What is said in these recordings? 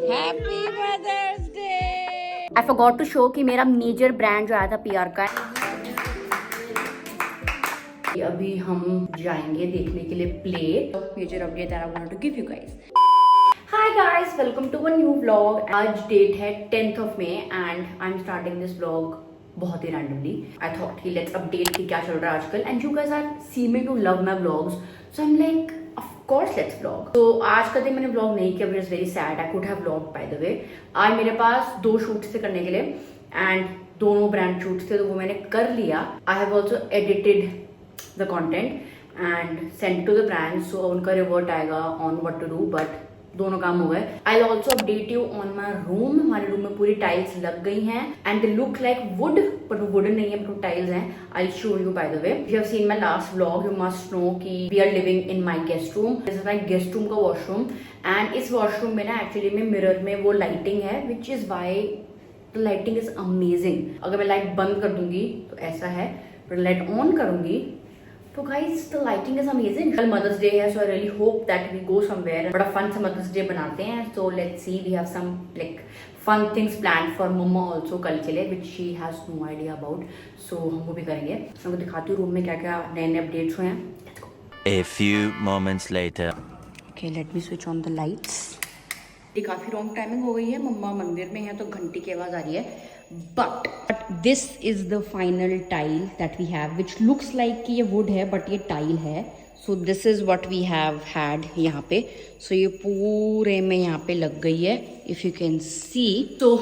Happy Mother's Day. I forgot to show कि मेरा major brand जो आया था पीआर का है। अभी हम जाएंगे देखने के लिए play major update that I want to give you guys. Hi guys, welcome to a new vlog. आज डेट है 10th of May and I am starting this vlog बहुत ही रैंडमली। आई थॉट कि लेट्स अपडेट कि क्या चल रहा है आजकल and you guys are seeming to love my vlogs, so I am like of course let's vlog. तो आज का दिन मैंने व्लॉग नहीं किया, which is very sad. I could have vlog bye the वे। आज मेरे पास 2 शूट्स थे करने के लिए एंड दोनों ब्रांड शूट्स थे, तो वो मैंने कर लिया। I have also edited the content and send to the brand, so उनका रिवर्ट आएगा on what to do, but दोनों काम हो गए। I also update you on my room. हमारे रूम में पूरी टाइल्स लग गई हैं and they look like wood, but वो वुडन नहीं है, बट टाइल्स हैं। I show you by the way. You have seen my last vlog, you must know कि we are living in my guest room. This is my guest room का washroom and इस washroom में ना actually में mirror में वो lighting है, which is why the lighting is amazing. अगर मैं लाइट बंद कर दूंगी तो ऐसा है, पर लाइट ऑन करूंगी तो guys the lighting is amazing. कल Mother's Day है, so I really hope that we go somewhere बड़ा fun सा Mother's Day बनाते हैं। So let's see, we have some like fun things planned for Mama also कल के लिए, which she has no idea about. So हम वो भी करेंगे। मैं आपको दिखाती हूँ रूम में क्या क्या नए नए अपडेट्स हुए हैं। Let's go. A few moments later. Okay, let me switch on the lights. ये काफी रॉन्ग टाइमिंग हो गई है, मम्मा मंदिर में है तो घंटी की आवाज आ रही है। But this is the final tile that we have, which looks like कि ये वुड है बट ये टाइल है। So this is what we have had यहाँ पे। सो ये पूरे में यहाँ पे लग गई है, इफ यू कैन सी। तो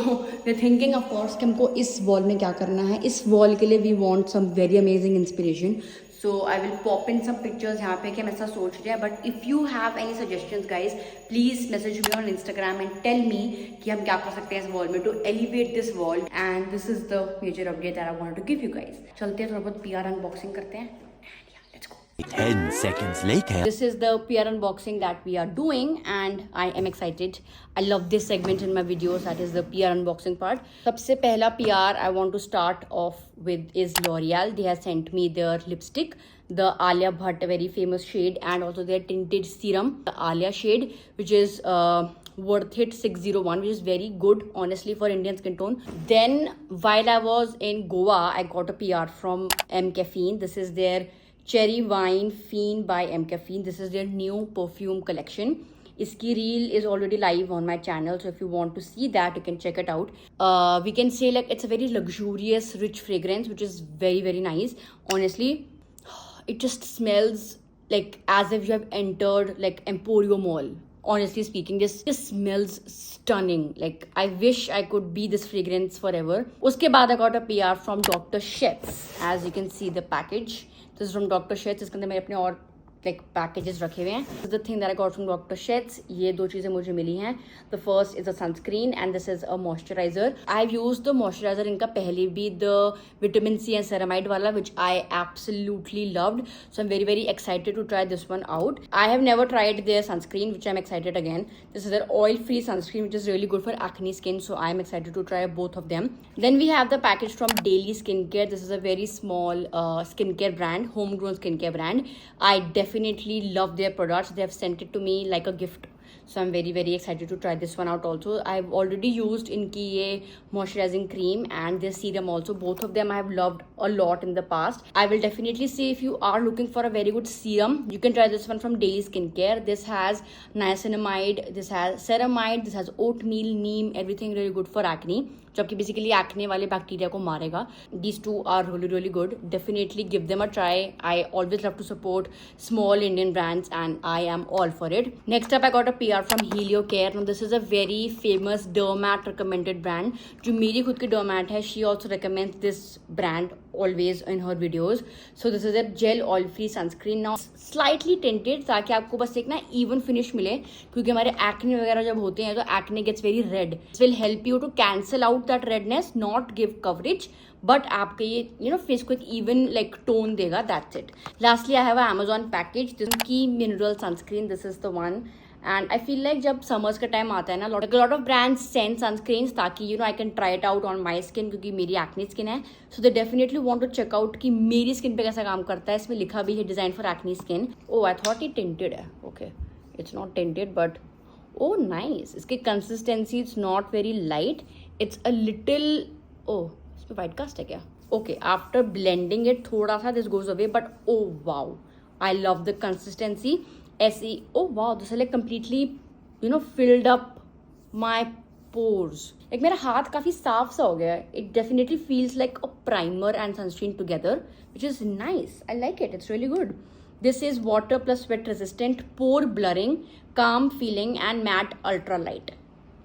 वी थिंकिंग ऑफ कोर्स कि हमको इस वॉल में क्या करना है। इस वॉल के लिए we want some very amazing inspiration, so I will pop in some pictures यहाँ पे कि हम ऐसा सोच रहे हैं। But if you have any suggestions guys, please message me on Instagram and tell me कि हम क्या कर सकते हैं इस वॉल में to elevate this wall. And this is the major update that I want to give you guys. चलते हैं, थोड़ा बहुत पीआर अनबॉक्सिंग करते हैं। 10 seconds later. This is the PR unboxing that we are doing and I am excited. I love this segment in my videos, that is the PR unboxing part. सबसे पहला PR I want to start off with is L'Oreal. They have sent me their lipstick, the Alia Bhatt, a very famous shade, and also their tinted serum, the Alia shade, which is Worth It 601, which is very good honestly for Indian skin tone. Then while I was in Goa, I got a PR from M Caffeine. This is their Cherry Wine Fiend by M Caffeine. This is their new perfume collection. Iski reel is already live on my channel, so if you want to see that, you can check it out. We can say like it's a very luxurious, rich fragrance, which is very, very nice. Honestly, it just smells like as if you have entered like Emporio Mall. Honestly speaking, this just smells stunning. Like I wish I could be this fragrance forever. Uske baad I got a PR from Dr. Sheth's. As you can see the package. This is from Dr. Sheth's. इसके अंदर मैंने अपने और like packages रखे हुए हैं. This is the thing that I got from Dr. Sheth's. ये 2 चीज़ें मुझे मिली हैं. The first is a sunscreen and this is a moisturizer. I've used the moisturizer इनका पहले भी, the vitamin C and ceramide वाला, which I absolutely loved. So I'm very, very excited to try this one out. I have never tried their sunscreen, which I'm excited again. This is their oil-free sunscreen, which is really good for acne skin. So I'm excited to try both of them. Then we have the package from Daily Skincare. This is a very small skincare brand, homegrown skincare brand. I definitely love their products. They have sent it to me like a gift. So I'm very, very excited to try this one out also. I've already used इनकी ये moisturizing cream and their serum also. Both of them I have loved a lot in the past. I will definitely say if you are looking for a very good serum, you can try this one from Daily Skincare. This has niacinamide, this has ceramide, this has oatmeal, neem, everything really good for acne. जो आपकी basically acne वाले bacteria को मारेगा. These two are really, really good. Definitely give them a try. I always love to support small Indian brands and I am all for it. Next up I got a PR from Helio Care. Now this is a very famous dermat recommended brand. जो मेरी खुद की dermat है, she also recommends this brand always in her videos. So this is a gel oil free sunscreen. Now slightly tinted ताकि आपको बस एक ना even finish मिले, क्योंकि हमारे acne वगैरह जब होते हैं तो acne gets very red. This will help you to cancel out that redness, not give coverage, but आपके ये फेस को एक even like tone देगा. That's it. Lastly I have an Amazon package. This is Key Mineral Sunscreen. This is the one. And I feel like जब summers का time आता है ना, lot of brands send sunscreens ताकि I can try it out on my skin, क्योंकि मेरी acne skin है. So they definitely want to check out कि मेरी skin पे कैसा काम करता है. इसमें लिखा भी है design for acne skin. Oh, I thought it tinted है. Okay, it's not tinted, but Oh nice, इसकी consistency it's not very light, it's a little, oh इसमें white cast है क्या? Okay, after blending it थोड़ा सा this goes away, but oh wow, I love the consistency. ऐसी, oh wow, this is like completely filled up my pores. Like मेरा हाथ काफी साफ सा हो गया है. It definitely feels like a primer and sunscreen together, which is nice. I like it. It's really good. This is water plus sweat resistant, pore blurring, calm feeling and matte ultra light.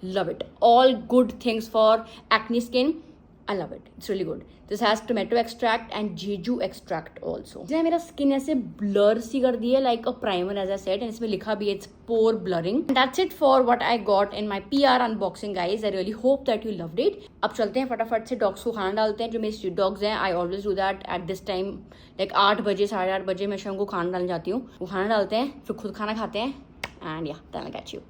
Love it. All good things for acne skin. I love it. It's really good. This has tomato extract and jeju extract also. इसने मेरा skin ऐसे blur सी कर दी है like a primer as I said, and इसमें लिखा भी है it's pore blurring. And that's it for what I got in my PR unboxing guys. I really hope that you loved it. अब चलते हैं फटाफट से dogs को खाना डालते हैं. जो मेरे street dogs हैं, I always do that at this time, like 8 बजे 8:30 बजे मैं शाम को खाना डालने जाती हूँ. वो खाना डालते हैं, फिर खुद खाना खाते हैं, and yeah, then I'll catch you.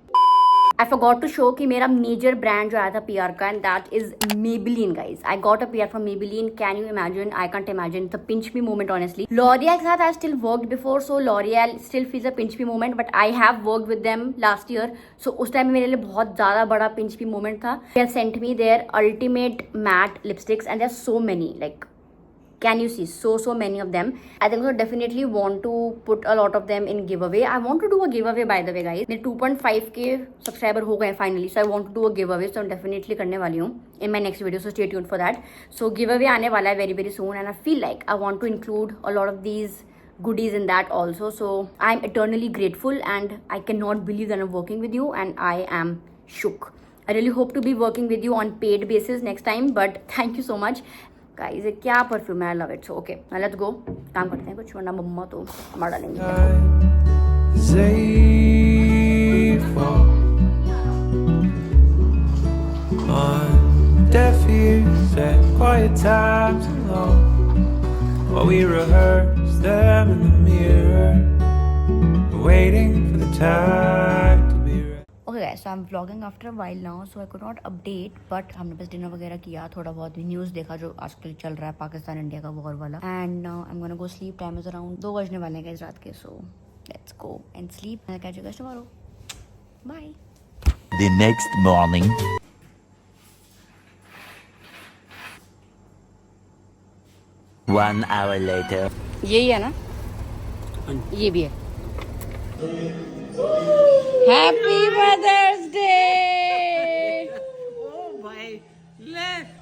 I forgot to show कि मेरा major brand जो आया था PR का, and that is Maybelline guys. I got a PR from Maybelline. Can you imagine? I can't imagine. The pinch me moment honestly. L'Oreal के साथ I still worked before, so L'Oreal still feels a pinch me moment. But I have worked with them last year, so उस time मेरे लिए बहुत ज़्यादा बड़ा pinch me moment था. They have sent me their ultimate matte lipsticks, and there are so many like. Can you see so many of them? I think so definitely want to put a lot of them in giveaway. I want to do a giveaway by the way guys. मेरे 2.5k subscriber हो गए finally, so I want to do a giveaway. So definitely करने वाली हूँ in my next video. So stay tuned for that. So giveaway आने वाला है very soon, and I feel like I want to include a lot of these goodies in that also. So I'm eternally grateful, and I cannot believe that I'm working with you, and I am shook. I really hope to be working with you on paid basis next time, but thank you so much. Guys, ये क्या perfume है, I love it. So okay, let's go. काम करते हैं कुछ, वरना मम्मा तो मार डालेंगे. On deaf ears at quiet times alone, while we rehearse them in the mirror, waiting for the time to be right. Okay guys, so I'm vlogging after a while now, so I could not update, but हमने बस dinner वगैरह किया, थोड़ा बहुत भी news देखा जो आजकल चल रहा है पाकिस्तान इंडिया का वॉर वाला. And now I am gonna go sleep. Time is around 2 बजने वाले हैं गाइस रात के. So let's go and sleep. I catch you guys tomorrow. Bye. The next morning. One hour later. यही है ना? ये भी है. Happy Mother's Day! Oh my left.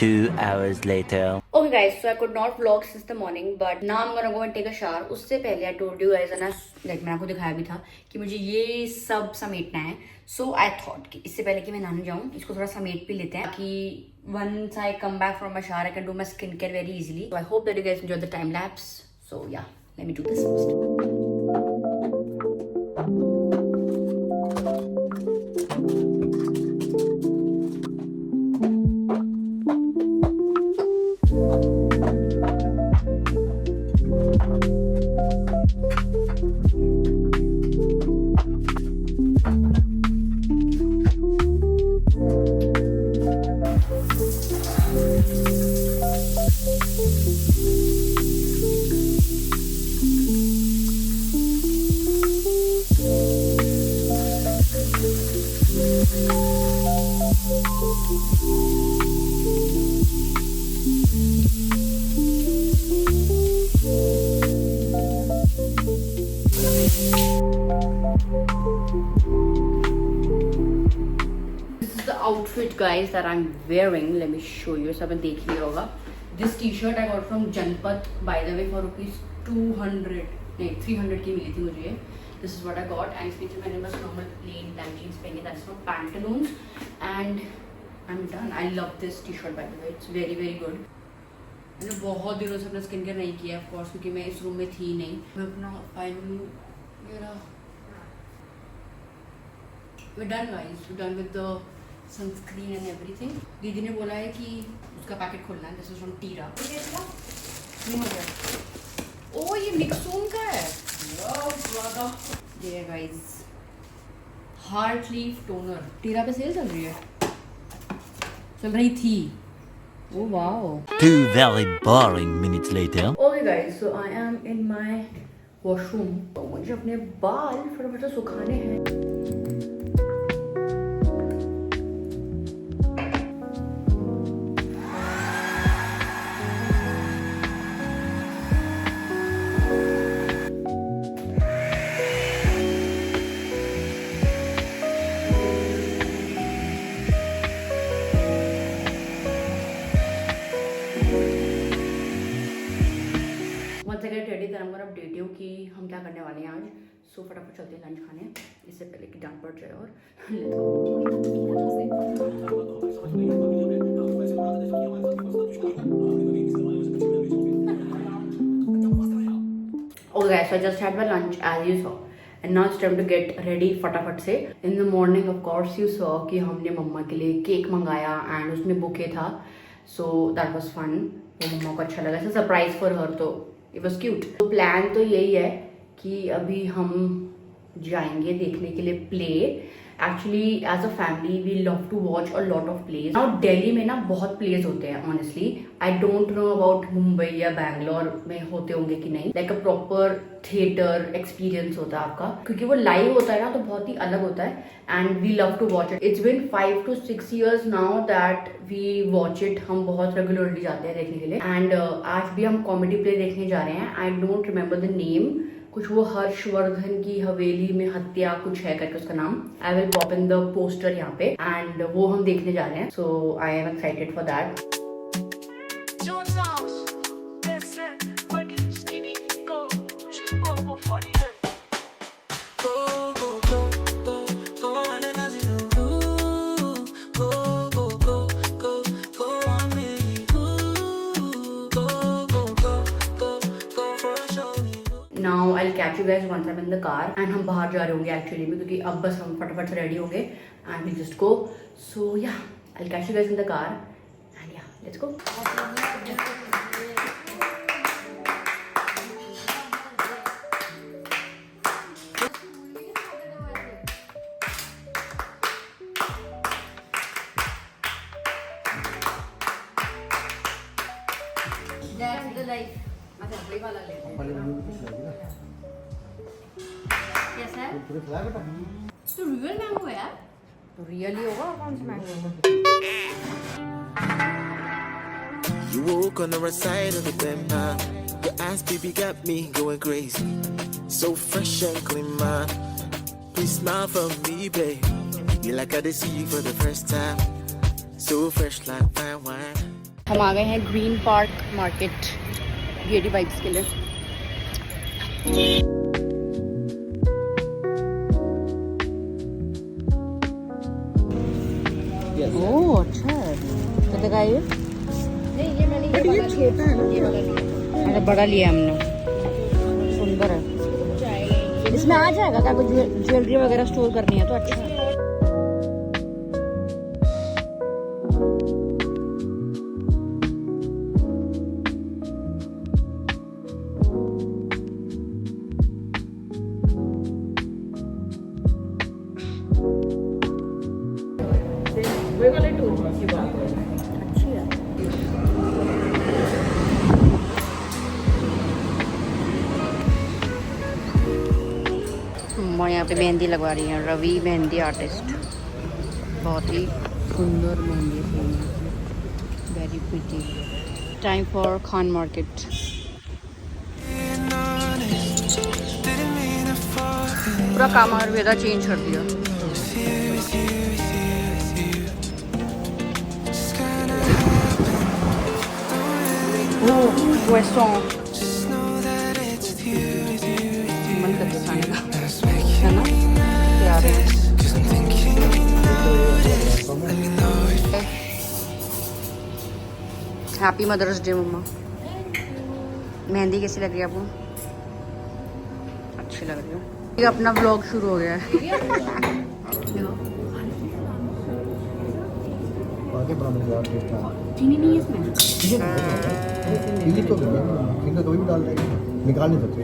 2 hours later. Okay guys, so I could not vlog since the morning, but now I'm gonna go and take a shower. उससे पहले I told you guys, and like मैंने आपको दिखाया भी था कि मुझे ये सब समेटना है. So I thought कि इससे पहले कि मैं नहाने जाऊँ, इसको थोड़ा समेट भी लेते हैं कि once I come back from my shower, I can do my skincare very easily. So I hope that you guys enjoyed the time lapse. So yeah, let me do this first. Outfit guys that I'm wearing, let me show you. सब देख ही होगा. This t-shirt I got from Janpat by the way for rupees 200 नहीं 300 की मिली थी मुझे. This is what I got, and इसमें जो मैंने बस normal plain black jeans पहनी, that's from Pantaloons, and I'm done. I love this t-shirt by the way, it's very good. मैंने बहुत दिनों से अपना स्किन केयर नहीं किया of course, क्योंकि मैं इस रूम में थी नहीं. मैं अपना we're done guys, we're done with the sunscreen and everything. दीदी ने बोला है कि उसका पैकेट खोलना है. This is from Tira. नहीं हो गया. ओ ये मिक्सून का है. ये guys heart leaf toner Tira पे सेल चल रही है, चल रही थी. Oh wow. 2 very boring minutes later. Okay guys, so I am in my washroom. तो मुझे अपने बाल फटाफट से सुखाने हैं. Once I get ready, then I'm gonna update you कि हम क्या करने वाले हैं आज. So फटाफट चलते हैं लंच खाने. इससे पहले कि डांट पड़ जाए और Okay guys, so I just had my lunch as you saw. And now it's time to get ready फटाफट से. In the morning of course you saw कि हमने मम्मा के लिए केक मंगाया and उसमें बुके था. So that was fun. वो मम्मा को अच्छा लगा. ऐसा सरप्राइज फॉर हर, तो it was cute. तो प्लान तो यही है कि अभी हम जाएंगे देखने के लिए play. Actually as a family we love to watch a lot of plays. Now Delhi में ना बहुत प्लेज होते हैं. Honestly I don't know about Mumbai या बैंगलोर में होते होंगे कि नहीं. Like a proper theatre experience होता है आपका, क्योंकि वो लाइव होता है ना, तो बहुत ही अलग होता है. And we love to watch it. It's been 5 to 6 years now that we watch it. हम बहुत रेगुलरली जाते हैं देखने के लिए. एंड आज भी हम कॉमेडी प्ले देखने जा रहे हैं. I don't remember the name. कुछ वो हर्षवर्धन की हवेली में हत्या कुछ है करके उसका नाम. I will pop in the poster यहाँ पे. एंड वो हम देखने जा रहे हैं. So I am excited for that. Now I'll catch you guys once I'm in the car. And हम बाहर जा रहे होंगे एक्चुअली में, क्योंकि अब बस हम फटाफट से रेडी होंगे and we'll just go. So yeah, I'll catch you guys in the car. And yeah, let's go. That's the life. कैसा है? तो रियल मैंगो है यार. तो रियल ही होगा. कौन सा mango? You woke on the right side of the bed, man. Your ass, baby, got me going crazy. So fresh and clean, man. Please smile for me, babe. You like I did see you for the first time. So fresh like fine wine. हम आ गए हैं green park market गेडी vibes के लिए. ओह अच्छा है. कितने का है ये? ये छोटा है ना. अरे बड़ा लिया हमने. सुंदर है. इसमें आ जाएगा क्या? कुछ ज्वेलरी वगैरह स्टोर करनी है तो अच्छा है. और यहाँ पे मेहंदी लगवा रही हैं. रवि मेहंदी आर्टिस्ट. बहुत ही सुंदर मेहंदी है. Very pretty. Time for Khan market. पूरा काम आयुर्वेदा चेंज कर दिया. मन करता खाने का है ना. प्यार है. हैप्पी मदर्स डे मम्मा. मेहंदी कैसी लग रही है आपको? अच्छी लग रही है. ये अपना व्लॉग शुरू हो गया है. चीनी नहीं है इसमें. तो कभी भी डाल देंगे, निकाल नहीं सकते.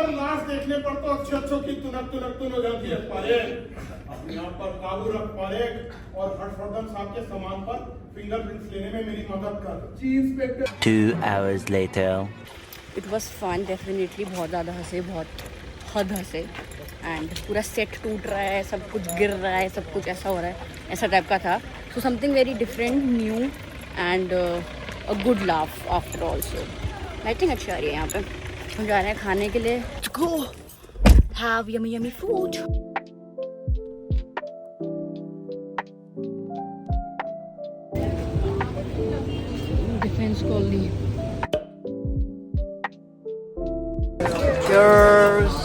पर लाश देखने पर तो अच्छों की तुनक हो जाती है। परेख, अपने आप पर काबू रख परेख, और हर्षवर्धन साहब के सामान पर फिंगरप्रिंट्स लेने में मेरी मदद कर। जी inspector. 2 hours later. It was fun definitely, बहुत ज़्यादा हंसे, बहुत हद हंसे, एंड पूरा सेट टूट रहा है, सब कुछ गिर रहा है, सब कुछ ऐसा हो रहा है, ऐसा टाइप का था। So something very different, new and a good laugh after all. So lighting अच्छी आ रही है यहाँ पे। हम जा रहे हैं खाने के लिए। Go have yummy yummy food. Defence Colony. Cheers.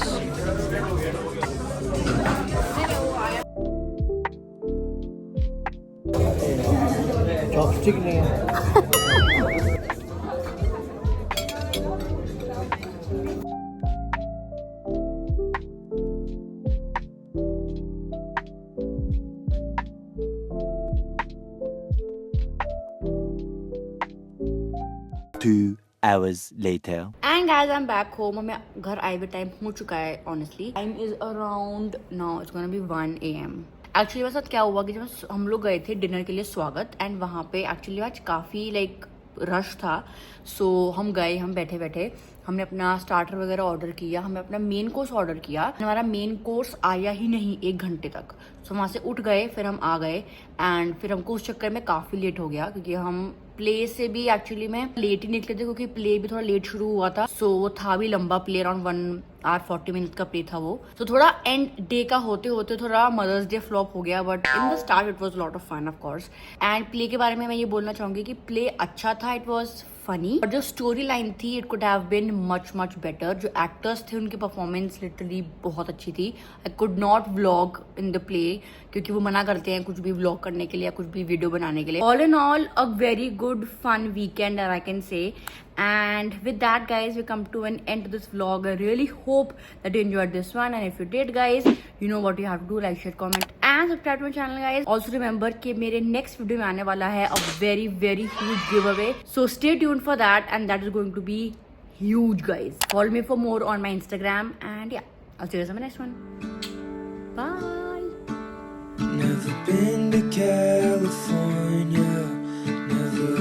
Chopstick नहीं है। 2 hours later. And as I am back home, हमें घर आए हुए टाइम हो चुका है। Honestly time is around now, it's gonna be 1 AM। Actually मेरे साथ क्या हुआ कि जब हम लोग गए थे डिनर के लिए स्वागत, एंड वहाँ पे एक्चुअली आज काफ़ी लाइक रश था। सो हम गए, हम बैठे बैठे हमने अपना स्टार्टर वगैरह ऑर्डर किया, हमने अपना मेन कोर्स ऑर्डर किया। हमारा मेन कोर्स आया ही नहीं 1 घंटे तक। सो वहाँ से उठ गए, फिर हम आ गए, एंड फिर हमको उस चक्कर में काफ़ी लेट हो गया, क्योंकि हम प्ले से भी एक्चुअली में लेट ही निकले थे, क्योंकि प्ले भी थोड़ा लेट शुरू हुआ था। सो वो था भी लंबा प्ले, अराउंड 1 hour 40 minutes का प्ले था वो। तो थोड़ा एंड डे का होते होते थोड़ा मदर्स डे फ्लॉप हो गया, but in the start it was lot of fun of course. And play के बारे में मैं ये बोलना चाहूंगी कि प्ले अच्छा था, इट वॉज फनी, और जो स्टोरी लाइन थी it could have been much better. जो एक्टर्स थे उनकी परफॉर्मेंस लिटरली बहुत अच्छी थी। I could not vlog in the play, क्योंकि वो मना करते हैं कुछ भी व्लॉग करने के लिए या कुछ भी वीडियो बनाने के लिए। All in all a very good fun weekend, I can say. And with that, guys, we come to an end to this vlog. I really hope that you enjoyed this one, and if you did, guys, you know what you have to do: like, share, comment, and subscribe to my channel, guys. Also remember कि मेरे next video में आने वाला है a very huge giveaway, so stay tuned for that, and that is going to be huge, guys. Follow me for more on my Instagram, and yeah, I'll see you guys on my next one. Bye. Never been to California, never